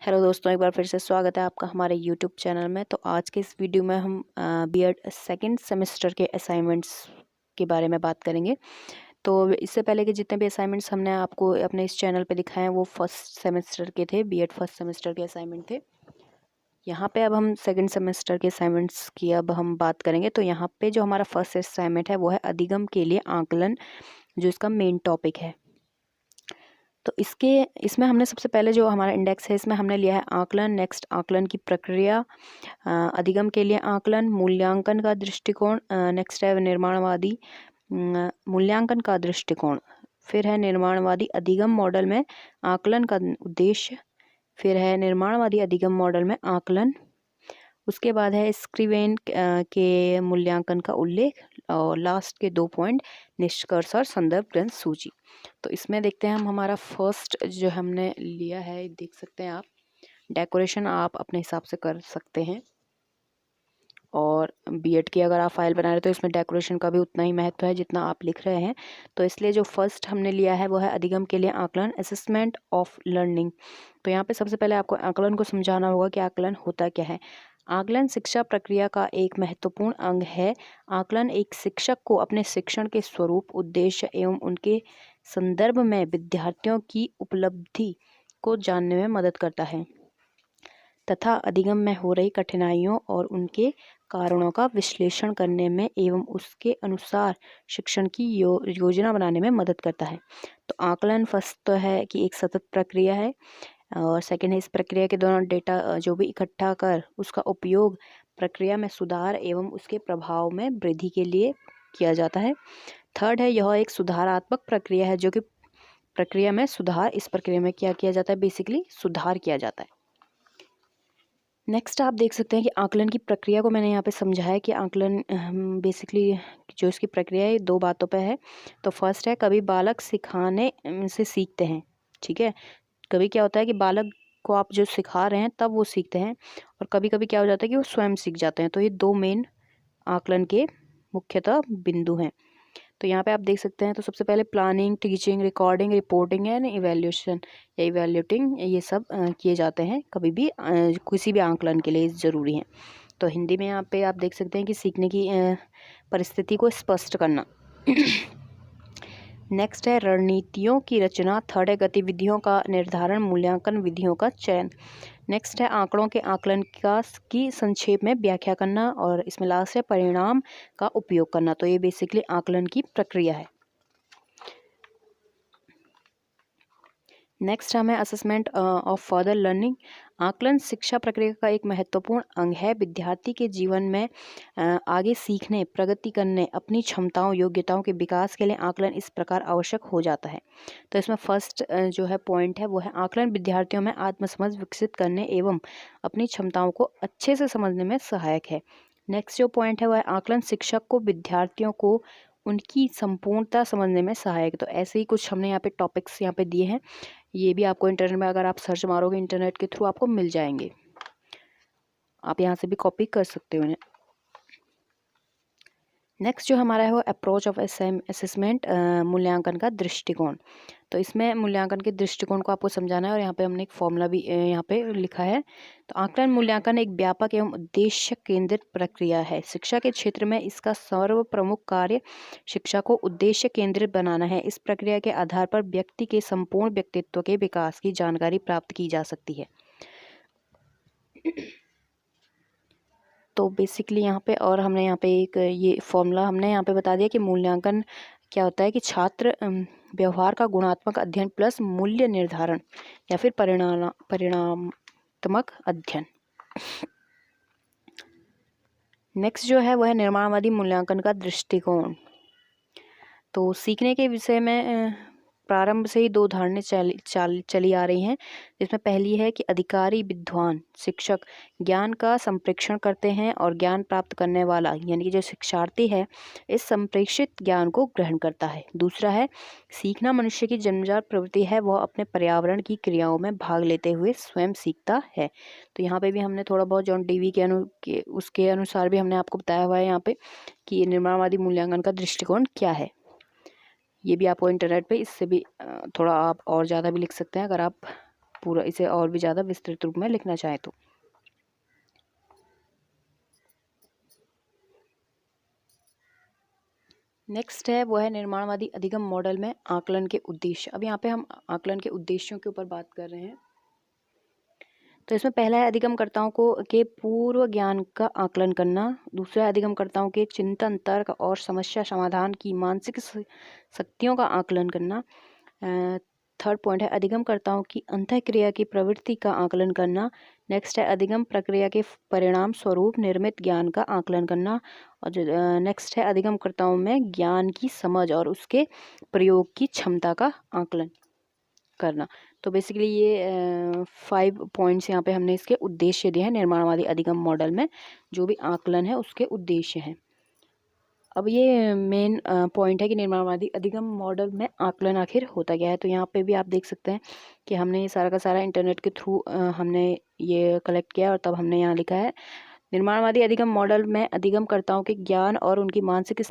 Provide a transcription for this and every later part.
Hello दोस्तों, एक बार फिर से स्वागत है आपका हमारे यूट्यूब चैनल में। तो आज के इस वीडियो में हम बीएड सेकंड सेमेस्टर के असाइनमेंट्स के बारे में बात करेंगे। तो इससे पहले के जितने भी असाइनमेंट्स हमने आपको अपने इस चैनल पे दिखाए हैं वो फर्स्ट सेमेस्टर के थे, बीएड फर्स्ट सेमेस्टर के असाइनमेंट थे। यहाँ पे अब हम सेकंड सेमेस्टर के असाइनमेंट्स की अब हम बात करेंगे। तो यहाँ पे जो हमारा फर्स्ट असाइनमेंट है वो है अधिगम के लिए आकलन, जो इसका मेन टॉपिक है। तो इसमें हमने सबसे पहले जो हमारा इंडेक्स है इसमें हमने लिया है आकलन। नेक्स्ट, आकलन की प्रक्रिया, अधिगम के लिए आकलन, मूल्यांकन का दृष्टिकोण। नेक्स्ट है निर्माणवादी मूल्यांकन का दृष्टिकोण। फिर है निर्माणवादी अधिगम मॉडल में आकलन का उद्देश्य। फिर है निर्माणवादी अधिगम मॉडल में आकलन। उसके बाद है स्क्रीवेन के मूल्यांकन का उल्लेख। और लास्ट के 2 पॉइंट निष्कर्ष और संदर्भ ग्रंथ सूची। तो इसमें देखते हैं हम हमारा फर्स्ट जो हमने लिया है, देख सकते हैं आप। डेकोरेशन आप अपने हिसाब से कर सकते हैं, और बीएड की अगर आप फाइल बना रहे तो इसमें डेकोरेशन का भी उतना ही महत्व है जितना आप लिख रहे हैं। तो इसलिए जो फर्स्ट हमने लिया है वो है अधिगम के लिए आकलन, असेसमेंट ऑफ लर्निंग। तो यहाँ पे सबसे पहले आपको आकलन को समझाना होगा कि आकलन होता क्या है। आकलन शिक्षा प्रक्रिया का एक महत्वपूर्ण अंग है। आकलन एक शिक्षक को अपने शिक्षण के स्वरूप, उद्देश्य एवं उनके संदर्भ में विद्यार्थियों की उपलब्धि को जानने में मदद करता है तथा अधिगम में हो रही कठिनाइयों और उनके कारणों का विश्लेषण करने में एवं उसके अनुसार शिक्षण की योजना बनाने में मदद करता है। तो आकलन फर्स्ट तो है कि एक सतत प्रक्रिया है, और सेकंड है इस प्रक्रिया के दौरान डेटा जो भी इकट्ठा कर उसका उपयोग प्रक्रिया में सुधार एवं उसके प्रभाव में वृद्धि के लिए किया जाता है। थर्ड है यह एक सुधारात्मक प्रक्रिया है, जो कि प्रक्रिया में सुधार, इस प्रक्रिया में क्या किया जाता है, बेसिकली सुधार किया जाता है। नेक्स्ट आप देख सकते हैं कि आकलन की प्रक्रिया को मैंने यहाँ पे समझा है कि आकलन बेसिकली जो इसकी प्रक्रिया है 2 बातों पे है। तो फर्स्ट है कभी बालक सिखाने से सीखते हैं, ठीक है। कभी क्या होता है कि बालक को आप जो सिखा रहे हैं तब वो सीखते हैं, और कभी कभी क्या हो जाता है कि वो स्वयं सीख जाते हैं। तो ये 2 मेन आकलन के मुख्यतः बिंदु हैं। तो यहाँ पे आप देख सकते हैं। तो सबसे पहले planning, teaching, recording, reporting and evaluation या इवैल्यूटिंग, ये सब किए जाते हैं कभी भी किसी भी आकलन के लिए ज़रूरी हैं। तो हिंदी में यहाँ पे आप देख सकते हैं कि सीखने की परिस्थिति को स्पष्ट करना। नेक्स्ट है रणनीतियों की रचना। थर्ड है गतिविधियों का निर्धारण, मूल्यांकन विधियों का चयन। नेक्स्ट है आंकड़ों के आकलन की संक्षेप में व्याख्या करना, और इसमें लास्ट है परिणाम का उपयोग करना। तो ये बेसिकली आकलन की प्रक्रिया है। नेक्स्ट हमें असेसमेंट ऑफ फर्दर लर्निंग। आकलन शिक्षा प्रक्रिया का एक महत्वपूर्ण अंग है। विद्यार्थी के जीवन में आगे सीखने, प्रगति करने, अपनी क्षमताओं, योग्यताओं के विकास के लिए आकलन इस प्रकार आवश्यक हो जाता है। तो इसमें फर्स्ट जो है पॉइंट है वो है आकलन विद्यार्थियों में आत्मसमझ विकसित करने एवं अपनी क्षमताओं को अच्छे से समझने में सहायक है। नेक्स्ट जो पॉइंट है वह है आकलन शिक्षक को विद्यार्थियों को उनकी संपूर्णता समझने में सहायक। तो ऐसे ही कुछ हमने यहाँ पे टॉपिक्स यहाँ पे दिए हैं। ये भी आपको इंटरनेट में अगर आप सर्च मारोगे इंटरनेट के थ्रू आपको मिल जाएंगे, आप यहाँ से भी कॉपी कर सकते हो इन्हें। नेक्स्ट जो हमारा है वो अप्रोच ऑफ असेसमेंट, मूल्यांकन का दृष्टिकोण। तो इसमें मूल्यांकन के दृष्टिकोण को आपको समझाना है, और यहाँ पे हमने एक फॉर्मूला भी यहाँ पे लिखा है। तो आकलन मूल्यांकन एक व्यापक एवं उद्देश्य केंद्रित प्रक्रिया है। शिक्षा के क्षेत्र में इसका सर्व प्रमुख कार्य शिक्षा को उद्देश्य केंद्रित बनाना है। इस प्रक्रिया के आधार पर व्यक्ति के संपूर्ण व्यक्तित्व के विकास की जानकारी प्राप्त की जा सकती है। तो बेसिकली यहाँ पे, और हमने यहाँ पे एक ये फॉर्मूला हमने यहाँ पे बता दिया कि मूल्यांकन क्या होता है कि छात्र व्यवहार का गुणात्मक अध्ययन प्लस मूल्य निर्धारण या फिर परिणामात्मक अध्ययन। नेक्स्ट जो है वह है निर्माणवादी मूल्यांकन का दृष्टिकोण। तो सीखने के विषय में प्रारंभ से ही 2 धारणाएं चली आ रही हैं, जिसमें पहली है कि अधिकारी विद्वान शिक्षक ज्ञान का संप्रेषण करते हैं, और ज्ञान प्राप्त करने वाला यानी कि जो शिक्षार्थी है इस संप्रेषित ज्ञान को ग्रहण करता है। दूसरा है सीखना मनुष्य की जन्मजात प्रवृत्ति है, वह अपने पर्यावरण की क्रियाओं में भाग लेते हुए स्वयं सीखता है। तो यहाँ पे भी हमने थोड़ा बहुत जॉन डीवी के उसके अनुसार भी हमने आपको बताया हुआ है यहाँ पे कि निर्माणवादी मूल्यांकन का दृष्टिकोण क्या है। ये भी आपको इंटरनेट पे इससे भी थोड़ा आप और ज़्यादा भी लिख सकते हैं अगर आप पूरा इसे और भी ज़्यादा विस्तृत रूप में लिखना चाहें तो। नेक्स्ट है वो है निर्माणवादी अधिगम मॉडल में आकलन के उद्देश्य। अब यहाँ पे हम आकलन के उद्देश्यों के ऊपर बात कर रहे हैं। तो इसमें पहला है अधिगमकर्ताओं के पूर्व ज्ञान का आकलन करना। दूसरा है अधिगमकर्ताओं के चिंतन, तर्क और समस्या समाधान की मानसिक शक्तियों का आकलन करना। थर्ड पॉइंट है अधिगमकर्ताओं की अंतःक्रिया की प्रवृत्ति का आकलन करना। नेक्स्ट है अधिगम प्रक्रिया के परिणाम स्वरूप निर्मित ज्ञान का आकलन करना। और नेक्स्ट है अधिगमकर्ताओं में ज्ञान की समझ और उसके प्रयोग की क्षमता का आकलन करना। तो बेसिकली ये 5 पॉइंट्स यहाँ पे हमने इसके उद्देश्य दिए हैं निर्माणवादी अधिगम मॉडल में, जो भी आकलन है उसके उद्देश्य हैं। अब ये मेन पॉइंट है कि निर्माणवादी अधिगम मॉडल में आकलन आखिर होता क्या है। तो यहाँ पे भी आप देख सकते हैं कि हमने ये सारा का सारा इंटरनेट के थ्रू हमने ये कलेक्ट किया और तब हमने यहाँ लिखा है निर्माणवादी अधिगम मॉडल में अधिगमकर्ताओं के ज्ञान और उनकी मानसिक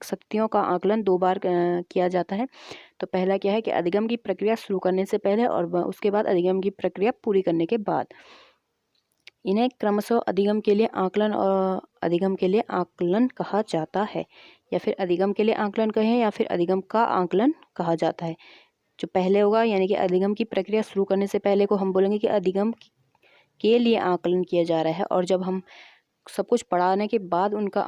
शक्तियों का आकलन 2 बार किया जाता है। तो पहला क्या है कि अधिगम की प्रक्रिया शुरू करने से पहले और उसके बाद अधिगम की प्रक्रिया पूरी करने के बाद। इन्हें क्रमशः अधिगम के लिए आकलन और अधिगम के लिए आकलन कहा जाता है, या फिर अधिगम के लिए आकलन कहें या फिर अधिगम का आकलन कहा जाता है। जो पहले होगा यानी कि अधिगम की प्रक्रिया शुरू करने से पहले को हम बोलेंगे कि अधिगम के लिए आकलन किया जा रहा है, और जब हम सब कुछ पढ़ाने के बाद उनका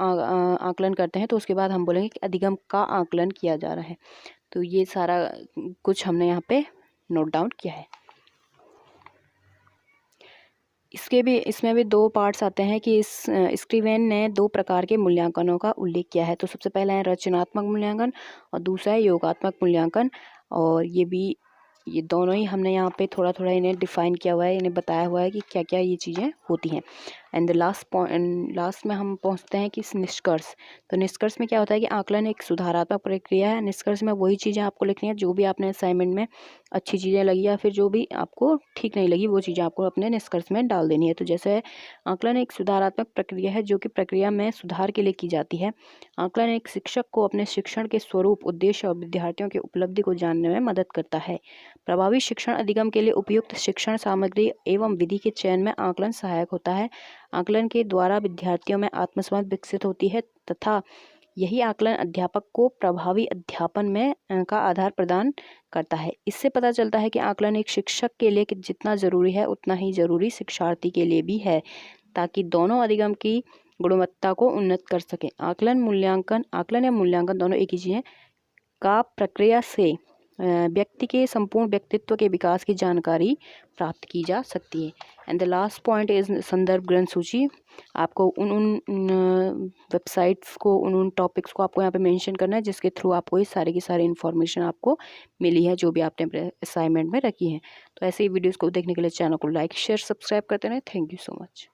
आकलन करते हैं तो उसके बाद हम बोलेंगे कि अधिगम का आकलन किया जा रहा है। तो ये सारा कुछ हमने यहाँ पे नोट डाउन किया है। इसमें भी 2 पार्ट्स आते हैं कि स्क्रीवेन ने 2 प्रकार के मूल्यांकनों का उल्लेख किया है। तो सबसे पहला है रचनात्मक मूल्यांकन और दूसरा है योगात्मक मूल्यांकन। और ये दोनों ही हमने यहाँ पे थोड़ा थोड़ा इन्हें डिफाइन किया हुआ है, इन्हें बताया हुआ है कि क्या क्या ये चीज़ें होती हैं। एंड लास्ट में हम पहुँचते हैं कि निष्कर्ष। तो निष्कर्ष में क्या होता है कि आकलन एक सुधारात्मक प्रक्रिया है। निष्कर्ष में वही चीज़ें आपको लिखनी है जो भी आपने असाइनमेंट में अच्छी चीज़ें लगी या फिर जो भी आपको ठीक नहीं लगी वो चीज़ें आपको अपने निष्कर्ष में डाल देनी है। तो जैसे आकलन एक सुधारात्मक प्रक्रिया है जो कि प्रक्रिया में सुधार के लिए की जाती है। आकलन एक शिक्षक को अपने शिक्षण के स्वरूप, उद्देश्य और विद्यार्थियों की उपलब्धि को जानने में मदद करता है। प्रभावी शिक्षण अधिगम के लिए उपयुक्त शिक्षण सामग्री एवं विधि के चयन में आकलन सहायक होता है। आकलन के द्वारा विद्यार्थियों में आत्मसमझ विकसित होती है तथा यही आकलन अध्यापक को प्रभावी अध्यापन में का आधार प्रदान करता है। इससे पता चलता है कि आकलन एक शिक्षक के लिए जितना जरूरी है उतना ही जरूरी शिक्षार्थी के लिए भी है, ताकि दोनों अधिगम की गुणवत्ता को उन्नत कर सकें। आकलन या मूल्यांकन दोनों एक ही चीज़ है का प्रक्रिया से व्यक्ति के संपूर्ण व्यक्तित्व के विकास की जानकारी प्राप्त की जा सकती है। And the last point is संदर्भ ग्रंथ सूची। आपको उन वेबसाइट्स को, उन टॉपिक्स को आपको यहाँ पे मेंशन करना है जिसके थ्रू आपको ये सारी की सारी इन्फॉर्मेशन आपको मिली है जो भी आपने अपने असाइनमेंट में रखी है। तो ऐसे ही वीडियोज़ को देखने के लिए चैनल को लाइक, शेयर, सब्सक्राइब करते रहें। Thank you so much.